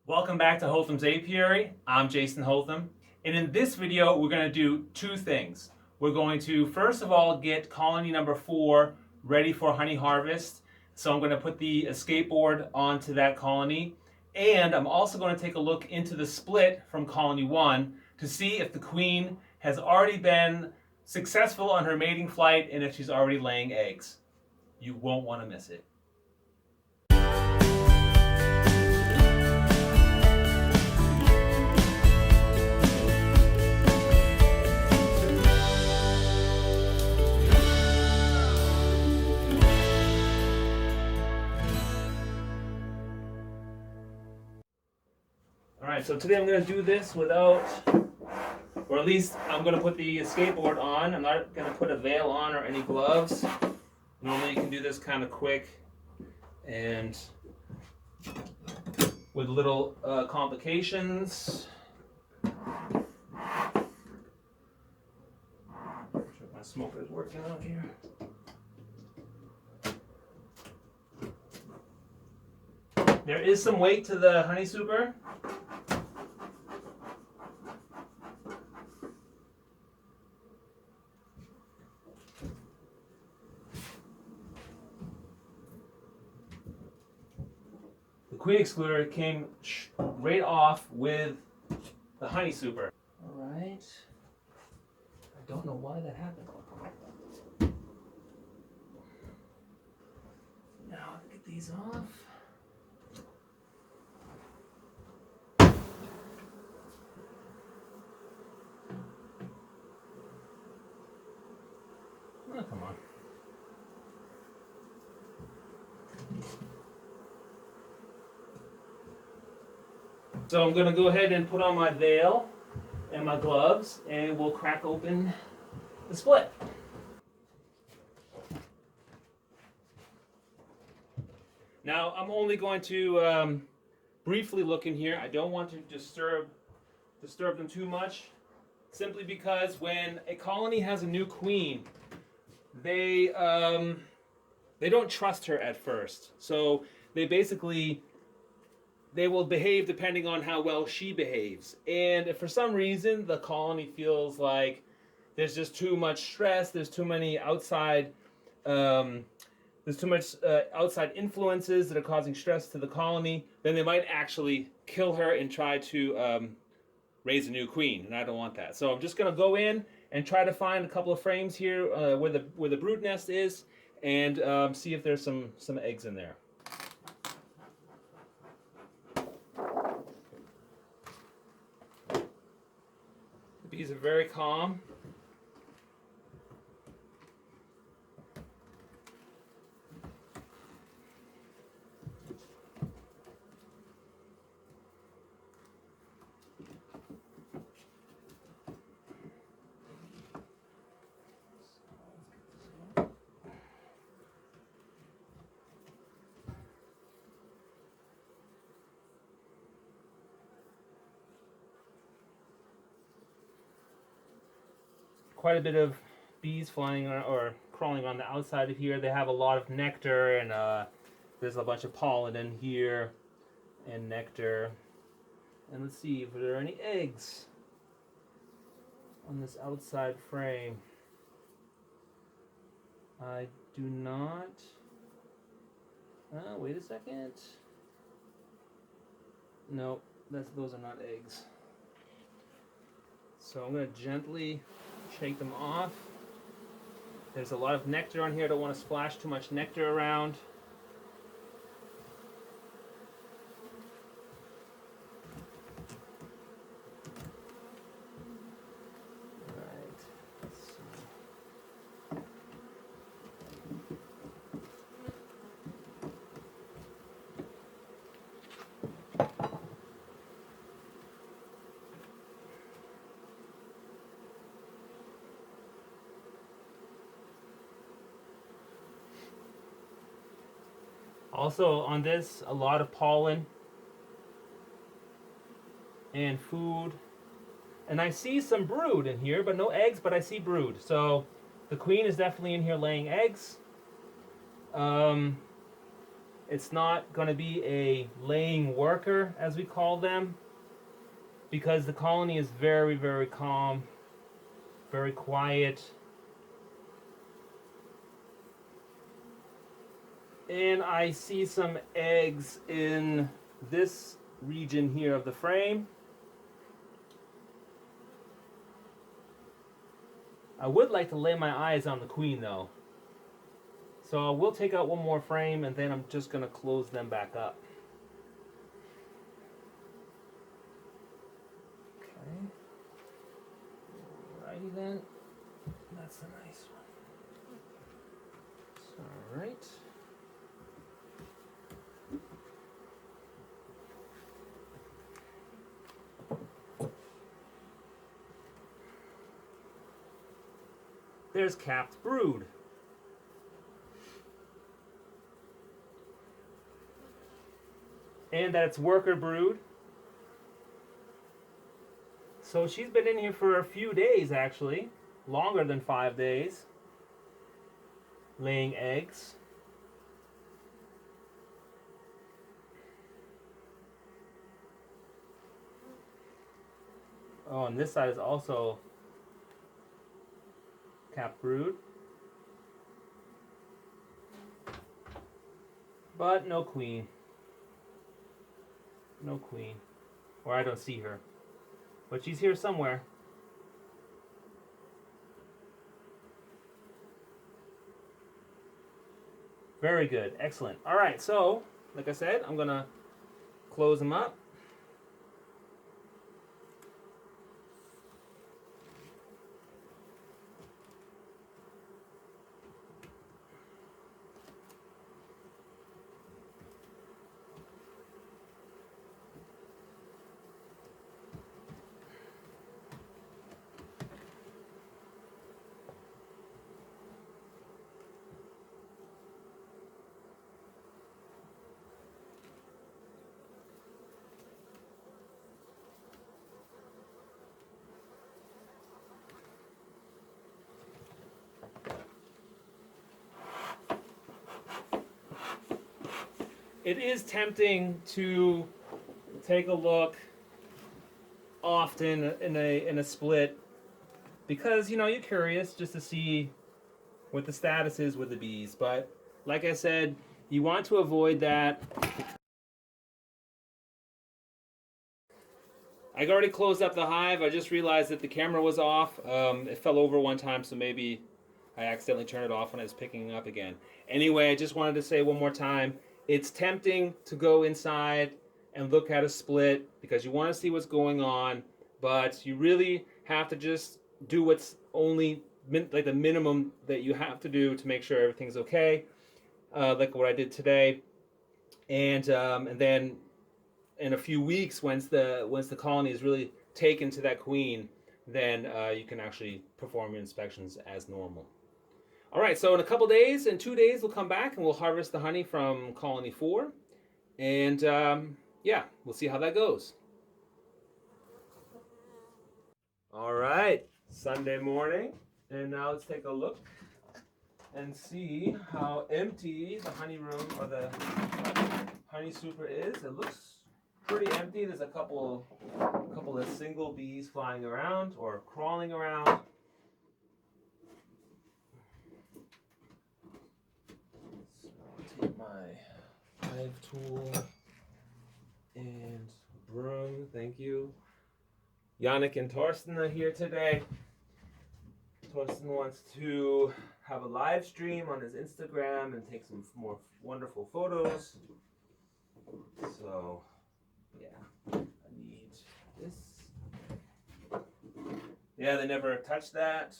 Welcome back to Holtham's Apiary. I'm Jason Holtham, and in this video we're going to do two things. We're going to first of all get colony number 4 ready for honey harvest. So I'm going to put the escape board onto that colony, and I'm also going to take a look into the split from colony 1 to see if the queen has already been successful on her mating flight and if she's already laying eggs. You won't want to miss it. Alright, so today I'm going to do this without, or at least I'm going to put the skateboard on. I'm not going to put a veil on or any gloves. Normally you can do this kind of quick and with little complications. Make sure my smoker is working out here. There is some weight to the honey super. The queen excluder came right off with the honey super. All right. I don't know why that happened. Now get these off. Oh, come on. So I'm going to go ahead and put on my veil and my gloves, and we'll crack open the split. Now I'm only going to briefly look in here. I don't want to disturb them too much, simply because when a colony has a new queen, they don't trust her at first. So they will behave depending on how well she behaves. And if for some reason the colony feels like there's just too much stress, there's too many outside outside influences that are causing stress to the colony, then they might actually kill her and try to raise a new queen, and I don't want that. So I'm just going to go in and try to find a couple of frames here where the brood nest is, and see if there's some eggs in there. The bees are very calm. Quite a bit of bees flying or crawling on the outside of here. They have a lot of nectar, and there's a bunch of pollen in here and nectar. And let's see if there are any eggs on this outside frame. I do not. Wait a second. No, those are not eggs. So I'm going to gently shake them off. There's a lot of nectar on here. I don't want to splash too much nectar around. Also on this, a lot of pollen and food. And I see some brood in here, but no eggs, but I see brood. So the queen is definitely in here laying eggs. It's not going to be a laying worker, as we call them, because the colony is very, very calm, very quiet. And I see some eggs in this region here of the frame. I would like to lay my eyes on the queen though. So I will take out one more frame and then I'm just going to close them back up. Okay. Alrighty then. That's a nice one. Alright. There's capped brood. And that's worker brood. So she's been in here for a few days actually, longer than 5 days, laying eggs. Oh, and this side is also capped brood. But no queen. No queen. Or I don't see her. But she's here somewhere. Very good. Excellent. All right, so, like I said, I'm going to close them up. It is tempting to take a look often in a split because you're curious just to see what the status is with the bees. But like I said, you want to avoid that. I already closed up the hive. I just realized that the camera was off. It fell over one time, so maybe I accidentally turned it off when I was picking it up again. Anyway, I just wanted to say one more time, it's tempting to go inside and look at a split because you want to see what's going on, but you really have to just do what's only like the minimum that you have to do to make sure everything's okay, like what I did today, and then in a few weeks, once the colony is really taken to that queen, then you can actually perform your inspections as normal. All right, so in a couple days, in 2 days, we'll come back and we'll harvest the honey from colony 4. And yeah, we'll see how that goes. All right, Sunday morning. And now let's take a look and see how empty the honey room or the honey super is. It looks pretty empty. There's a couple of single bees flying around or crawling around. Take my hive tool and broom. Thank you. Yannick and Torsten are here today. Torsten wants to have a live stream on his Instagram and take some more wonderful photos. So, yeah, I need this. Yeah, they never touched that,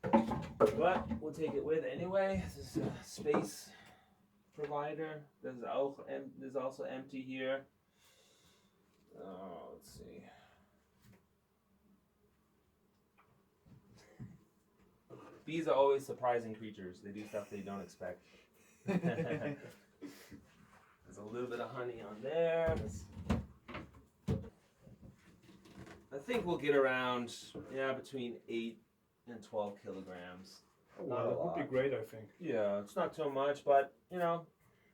but we'll take it with anyway. This is a space provider. There's also empty here. Oh, let's see. Bees are always surprising creatures. They do stuff they don't expect. There's a little bit of honey on there. I think we'll get around, between 8 and 12 kilograms. Oh, wow, that would be great, I think. Yeah, it's not too much, but,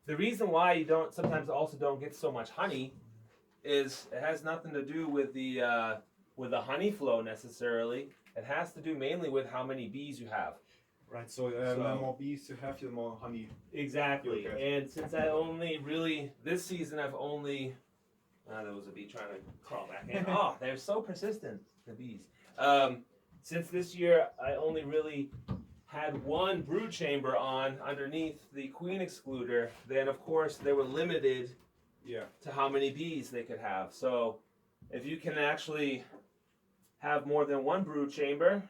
The reason why you don't sometimes also don't get so much honey is it has nothing to do with the honey flow necessarily. It has to do mainly with how many bees you have. Right, so the more bees you have, the more honey. Exactly. And since I only really, this season I've only, there was a bee trying to crawl back in. Oh, they're so persistent, the bees. Since this year I only really had one brood chamber on underneath the queen excluder, then of course they were limited to how many bees they could have. So if you can actually have more than one brood chamber,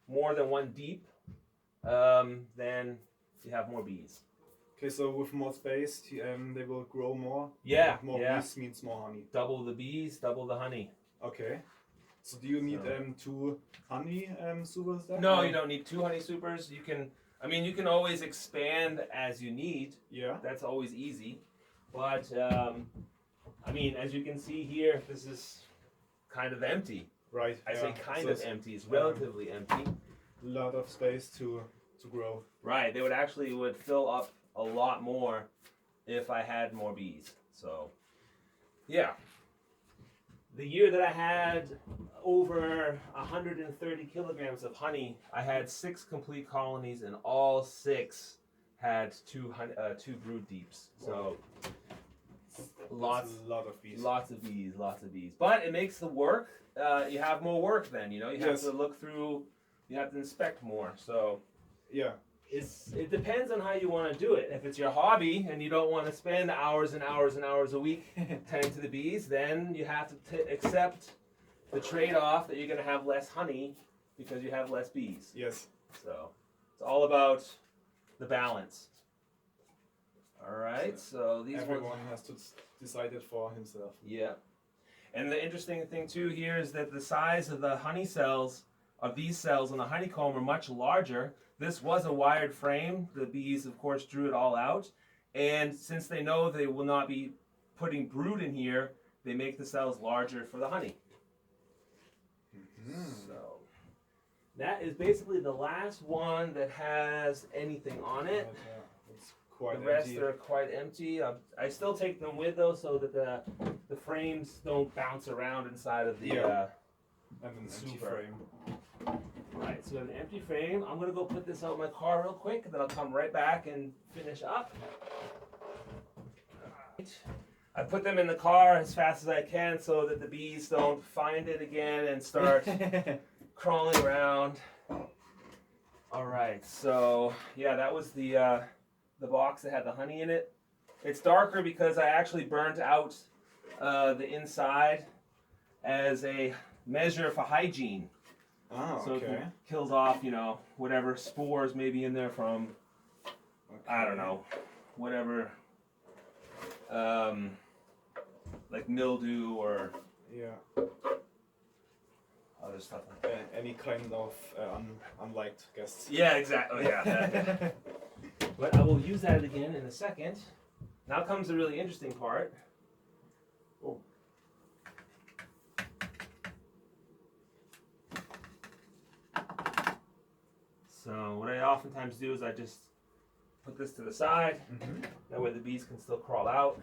more than one deep, then you have more bees. Okay, so with more space, they will grow more. Yeah, more bees means more honey. Double the bees, double the honey. Okay. So do you need 2 honey supers there? No, you don't need 2 honey supers. You can, I mean, you can always expand as you need. Yeah. That's always easy. But I mean, as you can see here, this is kind of empty. Right. I say kind of empty. It's relatively empty. A lot of space to grow. Right. They would fill up a lot more if I had more bees. So, yeah. The year that I had over 130 kilograms of honey, I had 6 complete colonies, and all 6 had 2 brood deeps. So, a lot of bees. Lots of bees. But it makes the work. You have more work then. You know, you have to look through. You have to inspect more. So, yeah. It depends on how you want to do it. If it's your hobby and you don't want to spend hours and hours and hours a week tending to the bees, then you have to accept the trade-off that you're going to have less honey because you have less bees. Yes. So it's all about the balance. All right. So these everyone has to decide it for himself. Yeah. And the interesting thing too here is that the size of the honey cells of these cells in the honeycomb are much larger. This was a wired frame. The bees, of course, drew it all out. And since they know they will not be putting brood in here, they make the cells larger for the honey. So that is basically the last one that has anything on it. It's quite the rest empty. are quite empty. I still take them with though, so that the frames don't bounce around inside of the and an empty super. frame. Right, so an empty frame. I'm gonna go put this out in my car real quick, and then I'll come right back and finish up. Right. I put them in the car as fast as I can so that the bees don't find it again and start crawling around. All right, so yeah, that was the box that had the honey in it. It's darker because I actually burnt out the inside as a measure for hygiene. Oh, so okay. it kills off, you know, whatever spores may be in there from, I don't know, whatever, like mildew or other stuff like that. Any kind of unliked guests. Yeah, exactly. Yeah. But I will use that again in a second. Now comes the really interesting part. Oh. So what I oftentimes do is I just put this to the side. That way the bees can still crawl out.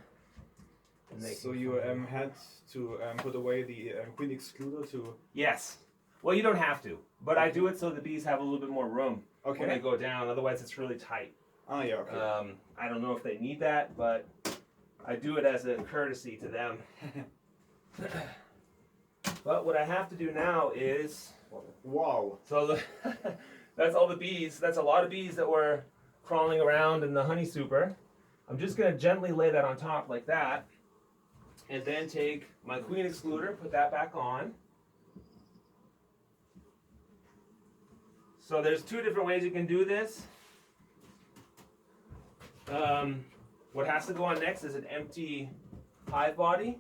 And so you had to put away the queen excluder to... Yes. Well, you don't have to, but I do it so the bees have a little bit more room when they go down. Otherwise, it's really tight. Oh, yeah, okay. I don't know if they need that, but I do it as a courtesy to them. But what I have to do now is... Wow. So that's all the bees. That's a lot of bees that were crawling around in the honey super. I'm just going to gently lay that on top like that. And then take my queen excluder, put that back on. So there's 2 different ways you can do this. What has to go on next is an empty hive body.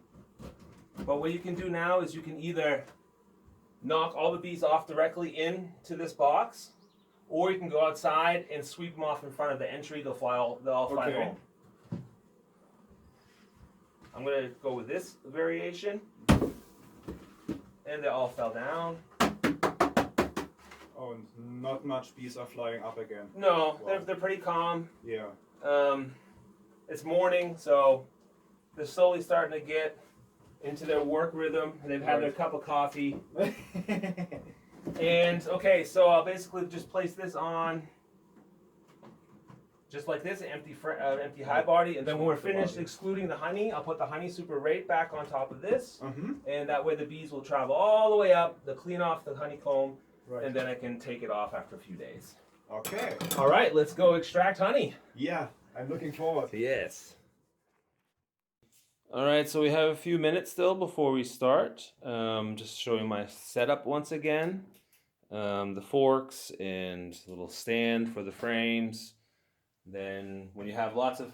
But what you can do now is you can either knock all the bees off directly into this box, or you can go outside and sweep them off in front of the entry. They'll all fly home. I'm going to go with this variation. And they all fell down. Oh, and not much bees are flying up again. No, they're pretty calm. Yeah. it's morning, so they're slowly starting to get into their work rhythm. They've had their cup of coffee. And okay, so I'll basically just place this on just like this, empty hive body, and then when we're finished excluding the honey, I'll put the honey super right back on top of this, and that way the bees will travel all the way up, they'll clean off the honeycomb, and then I can take it off after a few days. Okay. All right, let's go extract honey. Yeah, I'm looking forward. Yes. All right, so we have a few minutes still before we start. Just showing my setup once again. The forks and little stand for the frames. Then when you have lots of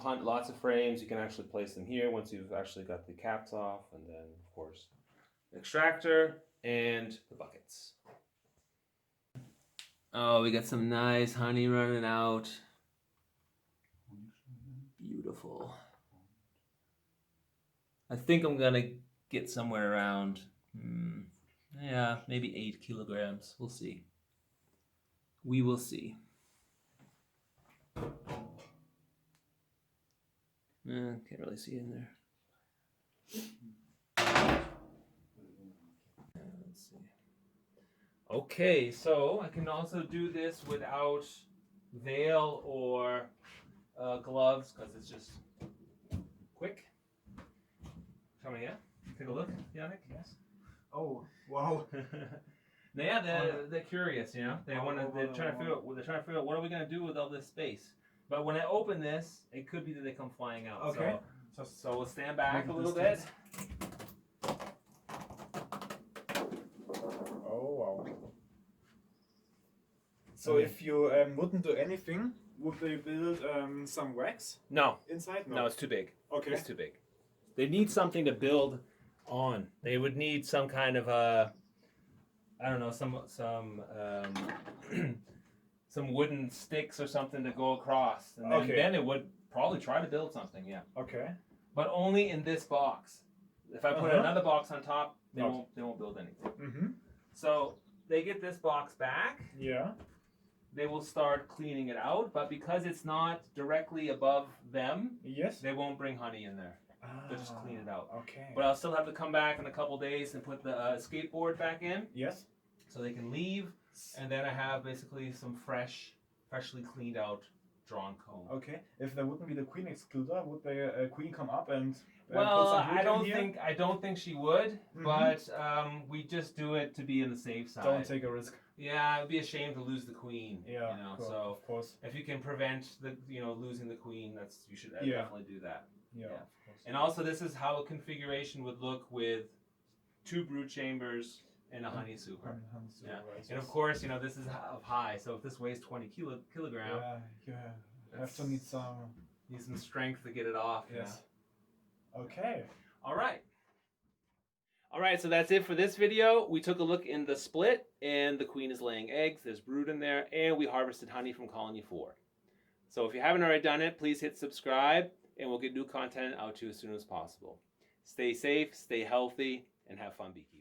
frames, you can actually place them here once you've actually got the caps off. And then, of course, the extractor and the buckets. Oh, we got some nice honey running out. Beautiful. I think I'm gonna get somewhere around, yeah, maybe 8 kilograms. We'll see. We will see. Can't really see in there. Let's see. Okay, so I can also do this without veil or gloves because it's just quick. Come here. Take a look, Yannick. Yes. Oh, wow. Now, yeah, they're curious, you know. They're trying to figure out what are we gonna do with all this space. But when I open this, it could be that they come flying out. Okay. So we'll stand back a little bit. Oh wow. So if you wouldn't do anything, would they build some wax? No. Inside? No, it's too big. Okay. It's too big. They need something to build on. They would need some kind of I don't know, some wooden sticks or something to go across, and then it would probably try to build something. Yeah. Okay. But only in this box. If I put another box on top, they won't build anything. So they get this box back. Yeah. They will start cleaning it out, but because it's not directly above them, yes, they won't bring honey in there. They'll just clean it out. Okay. But I'll still have to come back in a couple days and put the skateboard back in. Yes. So they can leave, and then I have basically some freshly cleaned out drawn comb. Okay. If there wouldn't be the queen excluder, would the queen come up and? Well, I don't think she would, but we just do it to be on the safe side. Don't take a risk. Yeah, it'd be a shame to lose the queen. Yeah, you know. cool. So of course, if you can prevent losing the queen, you should definitely do that. Yeah. Of course. And also, this is how a configuration would look with 2 brood chambers and a honey super. Yeah. Right. And of course, this is up high. So if this weighs 20 kilograms, you have to need some strength to get it off. Yes. Yeah. Okay. All right, so that's it for this video. We took a look in the split, and the queen is laying eggs. There's brood in there, and we harvested honey from colony 4. So if you haven't already done it, please hit subscribe, and we'll get new content out to you as soon as possible. Stay safe, stay healthy, and have fun beekeeping.